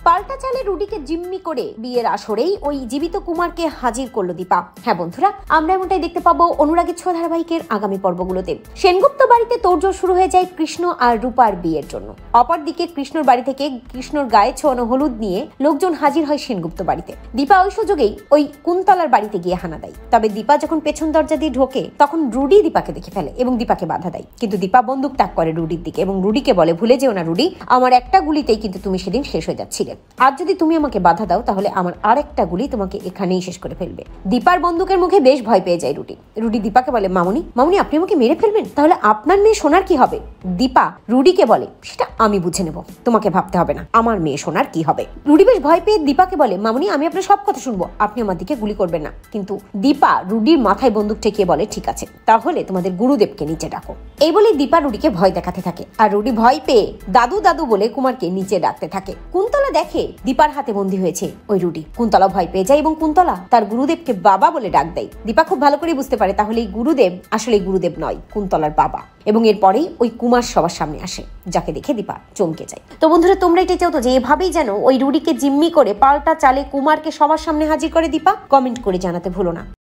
পাল্টা চালে রুডিকে জিম্মি করে বিয়ের আসরেই ওই জীবিত কুমারকে হাজির করলো দীপা। হ্যাঁ বন্ধুরা, আমরা এমনটাই দেখতে পাবো অনুরাগের ছোঁয়া ধারাবাহিকের আগামী পর্বগুলোতে। সেনগুপ্ত বাড়িতে তোড়জোড় শুরু হয়ে যায় কৃষ্ণ আর রূপার বিয়ের জন্য। অপরদিকে কৃষ্ণর বাড়ি থেকে কৃষ্ণর গায়ে ছোঁয়ানো হলুদ নিয়ে লোকজন হাজির হয় সেনগুপ্ত বাড়িতে। দীপা ওই সুযোগেই ওই কুন্তলার বাড়িতে গিয়ে হানা দেয়। তবে দীপা যখন পেছন দরজা দিয়ে ঢোকে তখন রুডি দীপাকে দেখে ফেলে এবং দীপাকে বাধা দেয়। কিন্তু দীপা বন্দুক তাক করে রুডির দিকে এবং রুডিকে বলে, ভুলে যেও না রুডি, আমার একটা গুলিতেই কিন্তু তুমি সেদিন শেষ হয়ে যাচ্ছিলে। আর যদি তুমি আমাকে বাধা দাও তাহলে আমার আরেকটা গুলি তোমাকে এখানেই শেষ করে ফেলবে। দীপার বন্দুকের মুখে বেশ ভয় পেয়ে যায় রুডি দীপাকে বলে, মামুনি আপনি আমাকে মেরে ফেলবেন, তাহলে আপনার মেয়ে সোনার কি হবে? দীপা রুডিকে বলে, সেটা আমি বুঝে নেব, তোমাকে ভাবতে হবে না, আমার মেয়ে সোনার কি হবে। রুডি বেশ ভয় পেয়ে দীপাকে বলে, মামুনি আমি আপনার সব কথা শুনবো, আপনি আমার দিকে গুলি করবেন না। কিন্তু দীপা রুডির মাথায় বন্দুক ঠেকিয়ে বলে, ঠিক আছে, তাহলে তোমাদের গুরুদেবকে নিচে ডাকো। এই বলে দীপা রুডিকে ভয় দেখাতে থাকে আর রুডি ভয় পেয়ে দাদু দাদু বলে কুমারকে নিচে ডাকতে থাকে। কুন্তলা দেখে দীপার হাতে বন্দী হয়েছে ওই রুডি। কুন্তলা ভয় পেয়ে যায় এবং কুন্তলা তার গুরুদেবকে বাবা বলে ডাক দেয়। দীপা খুব ভালো করে বুঝতে পারে তাহলে এই গুরুদেব আসলে গুরুদেব নয়, কুন্তলার বাবা। এবং এরপরেই ওই কুমার সবার সামনে আসে, যাকে দেখে দীপা চমকে যায়। তো বন্ধুরা, তোমরা এটা চাও তো যে এভাবেই যেন ওই রুডিকে জিম্মি করে পাল্টা চালে কুমারকে সবার সামনে হাজির করে দীপা? কমেন্ট করে জানাতে ভুলো না।